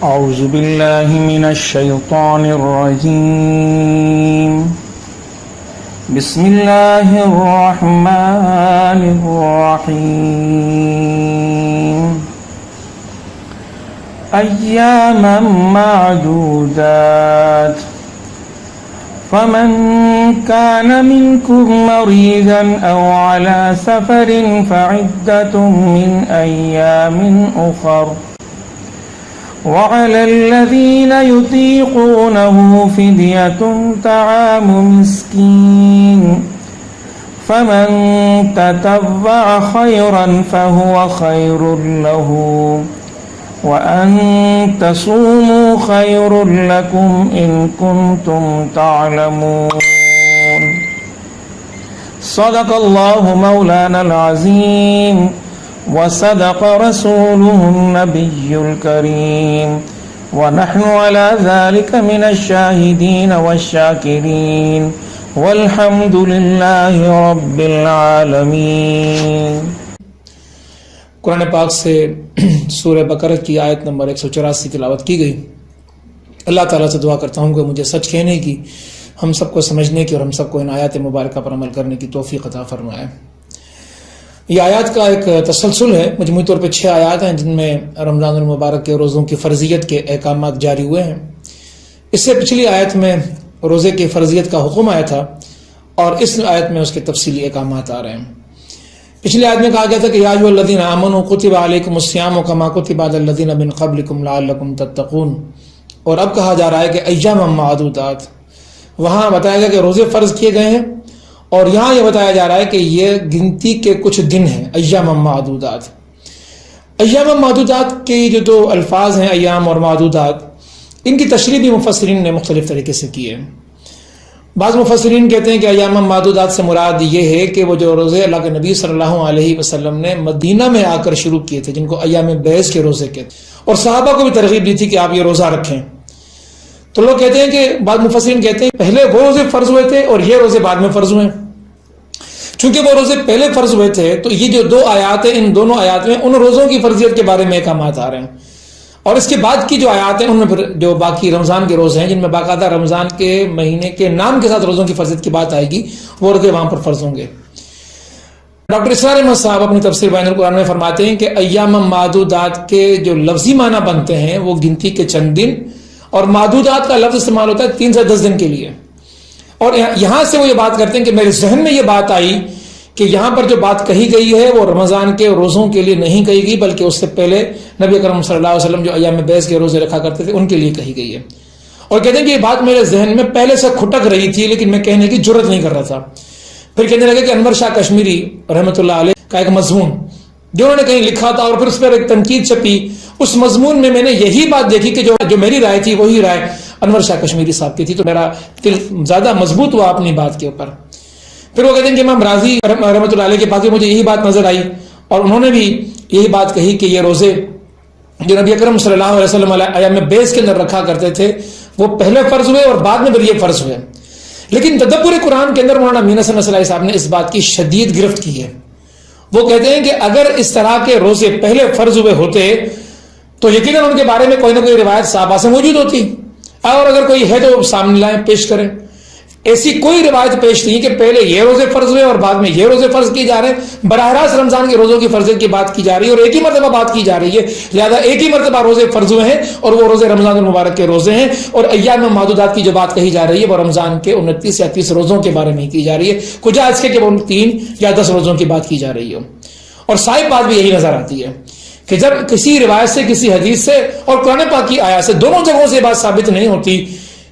أعوذ بالله من الشيطان الرجيم بسم الله الرحمن الرحيم أياما معدودات فمن كان منكم مريضا أو على سفر فعدة من أيام أخر وعلى الذين يطيقونه فدية طعام مسكين فمن تتبع خيرا فهو خير له وأن تصوموا خير لكم إن كنتم تعلمون صدق الله مولانا العظيم وصدق رسوله النبي الكريم ونحن على ذلك من الشاهدين والشاكرين والحمد لله رب العالمين۔ قرآن پاک سے سورہ بقرہ کی آیت نمبر 184 تلاوت کی گئی۔ اللہ تعالیٰ سے دعا کرتا ہوں کہ مجھے سچ کہنے کی، ہم سب کو سمجھنے کی اور ہم سب کو ان آیات مبارکہ پر عمل کرنے کی توفیق عطا فرمائے۔ یہ آیات کا ایک تسلسل ہے، مجموعی طور پہ 6 آیات ہیں جن میں رمضان المبارک کے روزوں کی فرضیت کے احکامات جاری ہوئے ہیں۔ اس سے پچھلی آیت میں روزے کی فرضیت کا حکم آیا تھا اور اس آیت میں اس کے تفصیلی احکامات آ رہے ہیں۔ پچھلی آیت میں کہا گیا تھا کہ یا ایھا الذین آمنوا کتب علیکم الصیام کما کتب علی الذین من قبلکم لعلکم تتقون، اور اب کہا جا رہا ہے کہ ایاما معدودات۔ وہاں بتایا گیا کہ روزے فرض کیے گئے ہیں اور یہاں یہ بتایا جا رہا ہے کہ یہ گنتی کے کچھ دن ہیں، ایام معدودات۔ ایام معدودات کے جو 2 الفاظ ہیں ایام اور معدودات، ان کی تشریح بھی مفسرین نے مختلف طریقے سے کی ہے۔ بعض مفسرین کہتے ہیں کہ ایام معدودات سے مراد یہ ہے کہ وہ جو روزے اللہ کے نبی صلی اللہ علیہ وسلم نے مدینہ میں آ کر شروع کیے تھے، جن کو ایام بیس کے روزے کہتے ہیں، اور صحابہ کو بھی ترغیب دی تھی کہ آپ یہ روزہ رکھیں۔ تو لوگ کہتے ہیں کہ بعض مفسرین کہتے ہیں پہلے وہ روزے فرض ہوئے تھے اور یہ روزے بعد میں فرض ہوئے۔ چونکہ وہ روزے پہلے فرض ہوئے تھے تو یہ جو 2 آیات ہیں، ان دونوں آیات میں ان روزوں کی فرضیت کے بارے میں احکامات آ رہے ہیں، اور اس کے بعد کی جو آیات ہیں ان میں پھر جو باقی رمضان کے روزے ہیں جن میں باقاعدہ رمضان کے مہینے کے نام کے ساتھ روزوں کی فرضیت کی بات آئے گی، وہ روزے وہاں پر فرض ہوں گے۔ ڈاکٹر اسرار احمد صاحب اپنی تفسیر بیان القرآن میں فرماتے ہیں کہ ایام معدودات کے جو لفظی معنی بنتے ہیں وہ گنتی کے چند دن، اور معدودات کا لفظ استعمال ہوتا ہے 3 سے 10 دن کے لیے۔ اور یہاں سے وہ یہ بات کرتے ہیں کہ میرے ذہن میں یہ بات آئی کہ یہاں پر جو بات کہی گئی ہے وہ رمضان کے روزوں کے لیے نہیں کہی گئی، بلکہ اس سے پہلے نبی اکرم صلی اللہ علیہ وسلم جو ایام بیس کے روزے رکھا کرتے تھے ان کے لیے کہی گئی ہے۔ اور کہتے ہیں کہ یہ بات میرے ذہن میں پہلے سے کھٹک رہی تھی لیکن میں کہنے کی جرت نہیں کر رہا تھا۔ پھر کہنے لگے کہ انور شاہ کشمیری رحمۃ اللہ علیہ کا ایک مضمون جو انہوں نے کہیں لکھا تھا اور پھر اس پر ایک تنقید چھپی، اس مضمون میں نے یہی بات دیکھی کہ جو میری رائے تھی وہی رائے انور شاہ کشمیری صاحب کی تھی، تو میرا دل زیادہ مضبوط ہوا اپنی بات کے اوپر۔ پھر وہ کہتے ہیں کہ امام راضی رحمۃ اللہ علیہ کے پاس بھی مجھے یہی بات نظر آئی اور انہوں نے بھی یہی بات کہی کہ یہ روزے جو نبی اکرم صلی اللہ علیہ وسلم ایام بیس کے اندر رکھا کرتے تھے وہ پہلے فرض ہوئے اور بعد میں پھر یہ فرض ہوئے۔ لیکن تدبر قرآن کے اندر مولانا امین حسن اصلاحی صاحب نے اس بات کی شدید گرفت کی ہے۔ وہ کہتے ہیں کہ اگر اس طرح کے روزے پہلے فرض ہوئے ہوتے تو یقیناً ان کے بارے میں کوئی نہ کوئی روایت صحابہ سے موجود ہوتی، اور اگر کوئی ہے تو سامنے لائیں، پیش کریں۔ ایسی کوئی روایت پیش نہیں کہ پہلے یہ روزے فرض ہوئے اور بعد میں یہ روزے فرض کیے جا رہے ہیں۔ براہ راست رمضان کے روزوں کی فرضیت کی بات کی جا رہی ہے اور ایک ہی مرتبہ بات کی جا رہی ہے، لہذا ایک ہی مرتبہ روزے فرض ہوئے ہیں اور وہ روزے رمضان المبارک کے روزے ہیں، اور ایام معدودات کی جو بات کہی جا رہی ہے وہ رمضان کے 29 یا 30 روزوں کے بارے میں کی جا رہی ہے، کجا اس کے کہ وہ 3 یا 10 روزوں کی بات کی جا رہی ہے۔ اور صاحب بات بھی یہی نظر آتی ہے کہ جب کسی روایت سے، کسی حدیث سے اور قرآن پاک کی آیات سے، دونوں جگہوں سے بات ثابت نہیں ہوتی،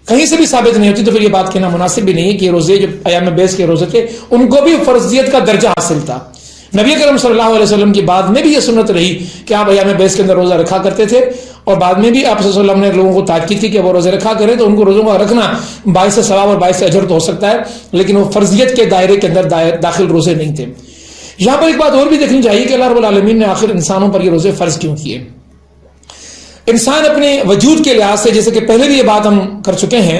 کہیں سے بھی ثابت نہیں ہوتی، تو پھر یہ بات کہنا مناسب بھی نہیں ہے کہ یہ روزے جو ایام بیس کے روزے تھے ان کو بھی فرضیت کا درجہ حاصل تھا۔ نبی کرم صلی اللہ علیہ وسلم کی بعد میں بھی یہ سنت رہی کہ آپ ایام بیس کے اندر روزہ رکھا کرتے تھے، اور بعد میں بھی آپ صلی اللہ علیہ وسلم نے لوگوں کو تاکید کی کہ وہ روزے رکھا کریں، تو ان کو روزوں کا رکھنا باعث ثواب اور باعث اجر تو ہو سکتا ہے لیکن وہ فرضیت کے دائرے کے اندر داخل روزے نہیں تھے۔ یہاں پر ایک بات اور بھی دیکھنی چاہیے کہ اللہ رب العالمین نے آخر انسانوں پر یہ روزے فرض کیوں کیے۔ انسان اپنے وجود کے لحاظ سے، جیسے کہ پہلے بھی یہ بات ہم کر چکے ہیں،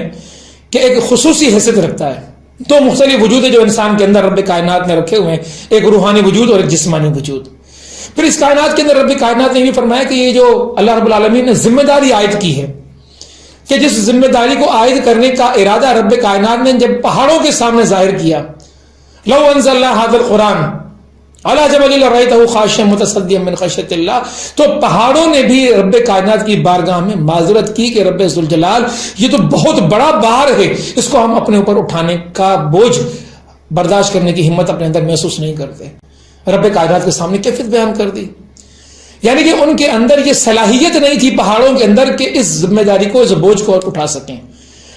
کہ ایک خصوصی حیثیت رکھتا ہے۔ 2 مختلف وجود ہے جو انسان کے اندر رب کائنات نے رکھے ہوئے ہیں، ایک روحانی وجود اور ایک جسمانی وجود۔ پھر اس کائنات کے اندر رب کائنات نے بھی فرمایا کہ یہ جو اللہ رب العالمین نے ذمہ داری عائد کی ہے، کہ جس ذمہ داری کو عائد کرنے کا ارادہ رب کائنات نے جب پہاڑوں کے سامنے ظاہر کیا، لو انزلنا هذا القرآن على جبل لرأيته خاشعا متصدعا من خشیۃ اللہ، تو پہاڑوں نے بھی رب کائنات کی بارگاہ میں معذرت کی کہ رب ذوالجلال یہ تو بہت بڑا بار ہے، اس کو ہم اپنے اوپر اٹھانے کا بوجھ برداشت کرنے کی ہمت اپنے اندر محسوس نہیں کرتے۔ رب کائنات کے سامنے کیفیت بیان کر دی، یعنی کہ ان کے اندر یہ صلاحیت نہیں تھی پہاڑوں کے اندر کہ اس ذمہ داری کو، اس بوجھ کو اٹھا سکیں۔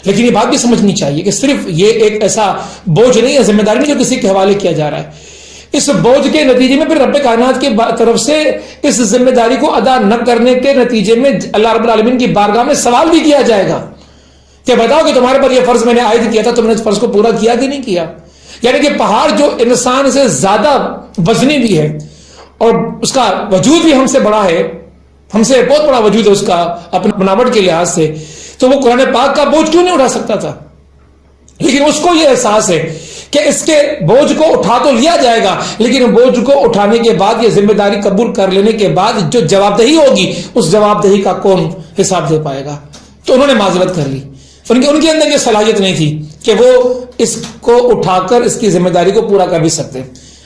لیکن یہ بات بھی سمجھنی چاہیے کہ صرف یہ ایک ایسا بوجھ نہیں ہے، ذمہ داری نہیں جو کسی کے حوالے کیا جا رہا ہے، اس بوجھ کے نتیجے میں پھر رب کائنات کی طرف سے اس ذمہ داری کو ادا نہ کرنے کے نتیجے میں اللہ رب العالمین کی بارگاہ میں سوال بھی کیا جائے گا کہ بتاؤ کہ تمہارے پر یہ فرض میں نے عائد کیا تھا، تم نے اس فرض کو پورا کیا کہ نہیں کیا۔ یعنی کہ پہاڑ جو انسان سے زیادہ وزنی بھی ہے اور اس کا وجود بھی ہم سے بڑا ہے، ہم سے بہت بڑا وجود ہے اس کا اپنے بناوٹ کے لحاظ سے، تو وہ قرآن پاک کا بوجھ کیوں نہیں اٹھا سکتا تھا؟ لیکن اس کو یہ احساس ہے کہ اس کے بوجھ کو اٹھا تو لیا جائے گا، لیکن بوجھ کو اٹھانے کے بعد، یہ ذمہ داری قبول کر لینے کے بعد جو جواب دہی ہوگی، اس جواب دہی کا کون حساب دے پائے گا؟ تو انہوں نے معذرت کر لی، ان کے اندر یہ صلاحیت نہیں تھی کہ وہ اس کو اٹھا کر اس کی ذمہ داری کو پورا کر بھی سکتے،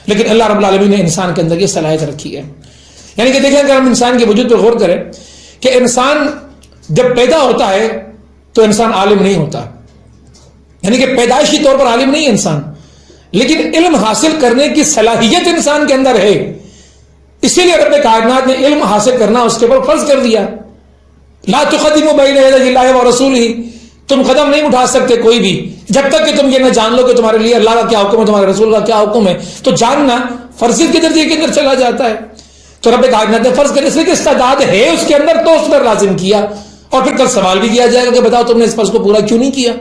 لیکن اللہ رب العالمین نے انسان کے اندر یہ صلاحیت رکھی ہے۔ یعنی کہ دیکھیں، اگر ہم انسان کے وجود پر غور کریں کہ انسان جب پیدا ہوتا ہے تو انسان عالم نہیں ہوتا، یعنی کہ پیدائشی طور پر عالم نہیں ہے انسان، لیکن علم حاصل کرنے کی صلاحیت انسان کے اندر ہے، اسی لیے رب کائنات نے علم حاصل کرنا اس کے اوپر فرض کر دیا۔ لا تقدموا بین یدی اللہ ورسولہ، تم قدم نہیں اٹھا سکتے کوئی بھی جب تک کہ تم یہ نہ جان لو کہ تمہارے لیے اللہ کا کیا حکم ہے، تمہارے رسول کا کیا حکم ہے، تو جاننا فرضیت کے درجے کے اندر چلا جاتا ہے۔ تو رب کائنات نے فرض کر، اس لیے کہ استعداد ہے اس کے اندر تو اس پر لازم کیا، اور پھر کل سوال بھی کیا جائے گا کہ بتاؤ تم نے اس فرض کو پورا کیوں نہیں کیا؟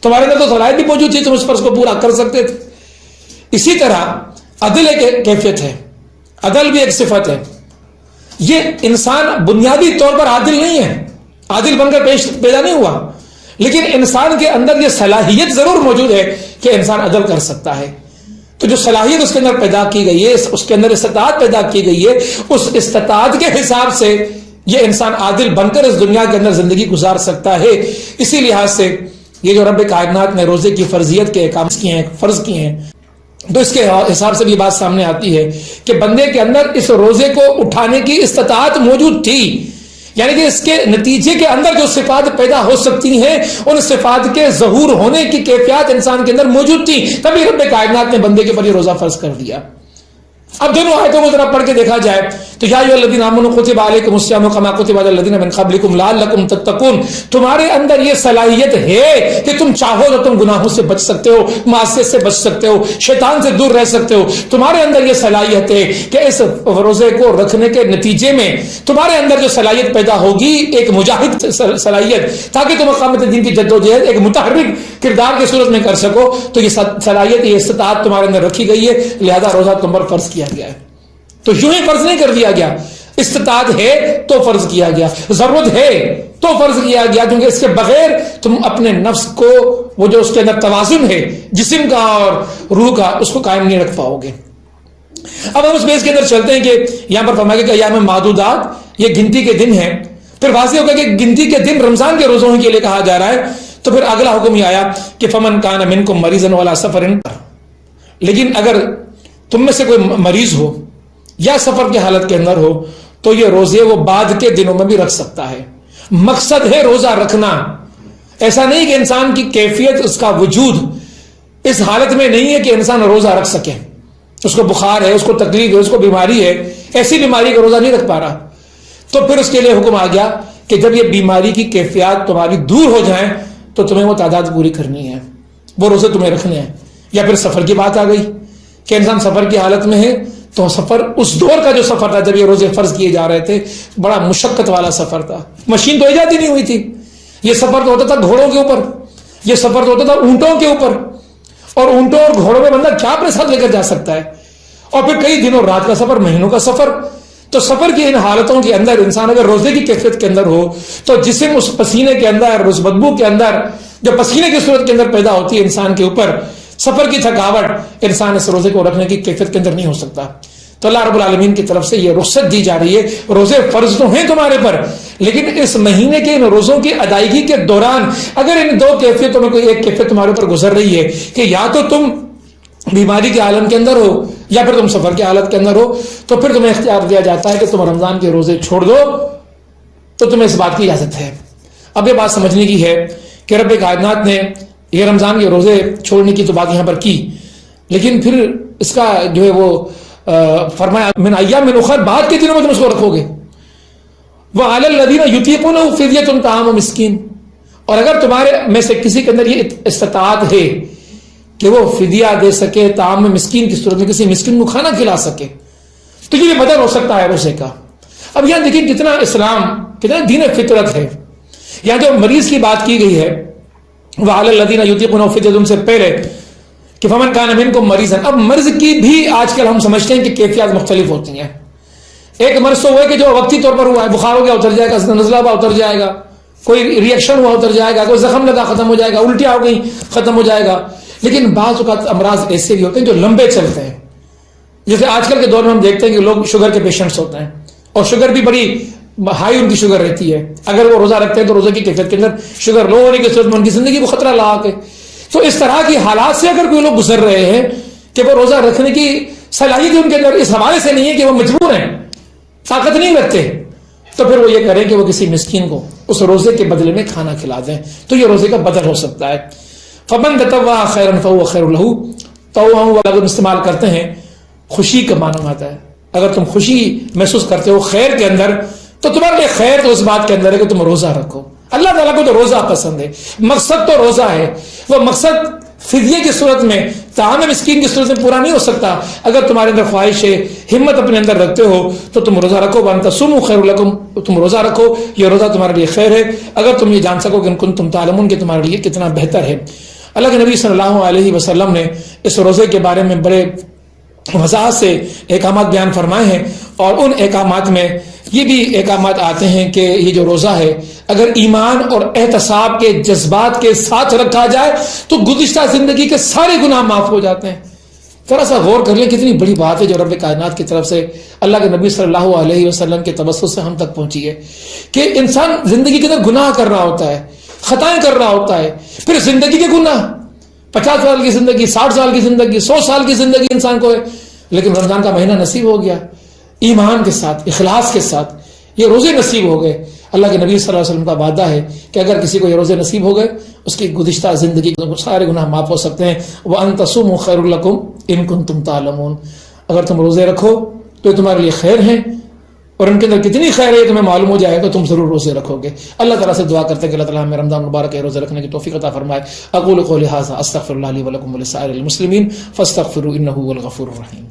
تمہارے اندر تو صلاحیت بھی موجود تھی، تم اس فرض کو پورا کر سکتے تھے۔ اسی طرح عدل ایک کیفیت ہے، عدل بھی ایک صفت ہے۔ یہ انسان بنیادی طور پر عادل نہیں ہے، عادل بن کر پیدا نہیں ہوا، لیکن انسان کے اندر یہ صلاحیت ضرور موجود ہے کہ انسان عدل کر سکتا ہے۔ تو جو صلاحیت اس کے اندر پیدا کی گئی ہے، اس کے اندر استطاعت پیدا کی گئی ہے، اس استطاعت کے حساب سے یہ انسان عادل بن کر اس دنیا کے اندر زندگی گزار سکتا ہے۔ اسی لحاظ سے یہ جو رب کائنات نے روزے کی فرضیت کے احکام کیے ہیں، فرض کیے ہیں، تو اس کے حساب سے بھی بات سامنے آتی ہے کہ بندے کے اندر اس روزے کو اٹھانے کی استطاعت موجود تھی، یعنی کہ اس کے نتیجے کے اندر جو صفات پیدا ہو سکتی ہیں، ان صفات کے ظہور ہونے کی کیفیات انسان کے اندر موجود تھی، تبھی رب کائنات نے بندے کے پر یہ روزہ فرض کر دیا۔ اب دونوں آیتوں کو ذرا پڑھ کے دیکھا جائے تو یا ایھا الذین آمنوا کتب علیکم الصیام کما کتب علی الذین من قبلکم لعلکم تتقون، تمہارے اندر یہ صلاحیت ہے کہ تم چاہو تو تم گناہوں سے بچ سکتے ہو، معصیت سے بچ سکتے ہو، شیطان سے دور رہ سکتے ہو۔ تمہارے اندر یہ صلاحیت ہے کہ اس روزے کو رکھنے کے نتیجے میں تمہارے اندر جو صلاحیت پیدا ہوگی، ایک مجاہد صلاحیت، تاکہ تم اقامت دین کی جدوجہد ایک متحرک کردار کی صورت میں کر سکو، تو یہ صلاحیت، یہ استطاعت تمہارے اندر رکھی گئی ہے، لہذا روزہ تم پر فرض کیا گیا ہے۔ تو یوں ہی فرض نہیں کر دیا گیا، استطاعت ہے تو فرض کیا گیا، ضرورت ہے تو فرض کیا گیا، کیونکہ اس کے بغیر تم اپنے نفس کو، وہ جو اس کے اندر توازن ہے جسم کا اور روح کا، اس کو قائم نہیں رکھ پاؤ گے۔ اب ہم اس بیس کے اندر چلتے ہیں کہ یہاں پر فرمایا کہ ایام معدودات، یہ گنتی کے دن ہیں، پھر واضح ہوگا کہ گنتی کے دن رمضان کے روزوں کے لیے کہا جا رہا ہے، تو پھر اگلا حکم یہ آیا کہ فمن کان منکم مریضا وعلی سفر، لیکن اگر تم میں سے کوئی مریض ہو یا سفر کی حالت کے اندر ہو تو یہ روزے وہ بعد کے دنوں میں بھی رکھ سکتا ہے۔ مقصد ہے روزہ رکھنا، ایسا نہیں کہ انسان کی کیفیت، اس کا وجود اس حالت میں نہیں ہے کہ انسان روزہ رکھ سکے، اس کو بخار ہے، اس کو تکلیف ہے، اس کو بیماری ہے، ایسی بیماری کا روزہ نہیں رکھ پا رہا، تو پھر اس کے لیے حکم آ گیا کہ جب یہ بیماری کی کیفیات تمہاری دور ہو جائیں تو تمہیں وہ تعداد پوری کرنی ہے، وہ روزے تمہیں رکھنے ہیں۔ یا پھر سفر کی بات آ گئی کہ انسان سفر کی حالت میں ہے، تو سفر، اس دور کا جو سفر تھا جب یہ روزے فرض کیے جا رہے تھے، بڑا مشقت والا سفر تھا، مشین تو ایجاد ہی نہیں ہوئی تھی، یہ سفر تو ہوتا تھا گھوڑوں کے اوپر، یہ سفر تو ہوتا تھا اونٹوں کے اوپر، اور اونٹوں اور گھوڑوں میں بندہ کیا اپنے ساتھ لے کر جا سکتا ہے، اور پھر کئی دنوں رات کا سفر، مہینوں کا سفر۔ تو سفر کی ان حالتوں کے اندر انسان اگر روزے کی کیفیت کے اندر ہو تو جسم اس پسینے کے اندر، اس بدبو کے اندر، جو پسینے کی صورت کے اندر پیدا ہوتی ہے انسان کے اوپر، سفر کی تھکاوٹ، انسان اس روزے کو رکھنے کی کیفیت کے اندر نہیں ہو سکتا۔ تو اللہ رب العالمین کی طرف سے یہ رخصت دی جا رہی ہے. روزے فرض تو ہیں تمہارے پر، لیکن اس مہینے کے ان روزوں کی ادائیگی کے دوران اگر ان دو کیفیتوں میں کوئی ایک کیفیت تمہارے اوپر گزر رہی ہے کہ یا تو تم بیماری کے عالم کے اندر ہو یا پھر تم سفر کی حالت کے اندر ہو، تو پھر تمہیں اختیار دیا جاتا ہے کہ تم رمضان کے روزے چھوڑ دو، تو تمہیں اس بات کی اجازت ہے. اب یہ بات سمجھنے کی ہے کہ رب کائنات نے یہ رمضان کے روزے چھوڑنے کی تو بات یہاں پر کی، لیکن پھر اس کا جو ہے وہ فرمایا من ایام اخر، بعد کے دنوں میں تم اس کو رکھو گے. وعلی الذین یطیقونہ فدیۃ طعام مسکین، اور اگر تمہارے میں سے کسی کے اندر یہ استطاعت ہے کہ وہ فدیہ دے سکے طعام مسکین کی صورت میں، کسی مسکین کو کھانا کھلا سکے، تو یہ بدل ہو سکتا ہے روزے کا. اب یہاں دیکھیں کتنا اسلام، کتنا دین فطرت ہے. یہاں جو مریض کی بات کی گئی ہے وعلی الذین یطیقونہ فدیۃ سے پہلے کہ فمن کان منکم مریضا، اب مرض کی بھی آج کل ہم سمجھتے ہیں کہ کیفیات مختلف ہوتی ہیں. ایک مرض تو ہوا ہے کہ جو وقتی طور پر ہوا ہے، بخار ہو گیا اتر جائے گا، نزلہ ہوا اتر جائے گا، کوئی ریئیکشن ہوا اتر جائے گا، کوئی زخم لگا ختم ہو جائے گا، الٹیاں ہو گئی ختم ہو جائے گا. لیکن بعض اوقات امراض ایسے بھی ہوتے ہیں جو لمبے چلتے ہیں. جیسے آج کل کے دور میں ہم دیکھتے ہیں کہ لوگ شوگر کے پیشنٹس ہوتے ہیں، اور شوگر بھی بڑی ہائی ان کی شوگر رہتی ہے. اگر وہ روزہ رکھتے ہیں تو روزے کی کیفیت کے اندر شوگر لو ہونے کی صورت میں ان کی زندگی کو خطرہ لا کے، تو اس طرح کی حالات سے اگر کوئی لوگ گزر رہے ہیں کہ وہ روزہ رکھنے کی صلاحیت ان کے اندر اس حوالے سے نہیں ہے کہ وہ مجبور ہیں، طاقت نہیں رکھتے، تو پھر وہ یہ کریں کہ وہ کسی مسکین کو اس روزے کے بدلے میں کھانا کھلا دیں، تو یہ روزے کا بدل ہو سکتا ہے. فمن تطوع خیرا فهو خیر له، تو اگر استعمال کرتے ہیں خوشی کا معنی آتا ہے. اگر تم خوشی محسوس کرتے ہو خیر کے اندر، تو تمہارے لیے خیر تو اس بات کے اندر ہے کہ تم روزہ رکھو. اللہ تعالیٰ کو تو روزہ پسند ہے، مقصد تو روزہ ہے. وہ مقصد فدیے کی صورت میں، طعام مسکین کی صورت میں پورا نہیں ہو سکتا. اگر تمہارے اندر خواہش ہے، ہمت اپنے اندر رکھتے ہو، تو تم روزہ رکھو. وان تصوموا خیر لکم، تم روزہ رکھو، یہ روزہ تمہارے لیے خیر ہے اگر تم یہ جان سکو کہ ان کنتم تعلمون کہ تمہارے لیے کتنا بہتر ہے. اللہ کے نبی صلی اللہ علیہ وسلم نے اس روزے کے بارے میں بڑے وضاحت سے احکامات بیان فرمائے ہیں، اور ان احکامات میں یہ بھی احکامات آتے ہیں کہ یہ جو روزہ ہے اگر ایمان اور احتساب کے جذبات کے ساتھ رکھا جائے تو گزشتہ زندگی کے سارے گناہ معاف ہو جاتے ہیں. ذرا سا غور کر لیں کتنی بڑی بات ہے جو رب کائنات کی طرف سے اللہ کے نبی صلی اللہ علیہ وسلم کے توسط سے ہم تک پہنچی ہے کہ انسان زندگی کے اندر گناہ کر رہا ہوتا ہے، خطائیں کر رہا ہوتا ہے، پھر زندگی کے گناہ، 50 سال کی زندگی، 60 سال کی زندگی، 100 سال کی زندگی انسان کو ہے، لیکن رمضان کا مہینہ نصیب ہو گیا ایمان کے ساتھ، اخلاص کے ساتھ، یہ روزے نصیب ہو گئے. اللہ کے نبی صلی اللہ علیہ وسلم کا وعدہ ہے کہ اگر کسی کو یہ روزے نصیب ہو گئے اس کی گزشتہ زندگی کے سارے گناہ معاف ہو سکتے ہیں. وَأَن تَصُومُوا خَيْرٌ لَكُمْ إِن كُنتُمْ تَعْلَمُونَ، اگر تم روزے رکھو تو تمہارے لیے خیر ہیں، اور ان کے اندر کتنی خیر ہے تمہیں معلوم ہو جائے گا، تم ضرور روزے رکھو گے. اللہ تعالیٰ سے دعا کرتے ہیں کہ اللہ تعالیٰ ہمیں رمضان مبارک کے روزے رکھنے کی توفیق عطا فرمائے. اقول قولی ھذا استغفر اللہ لی ولکم ولسائر المسلمین فاستغفروا انہ هو الغفور الرحیم.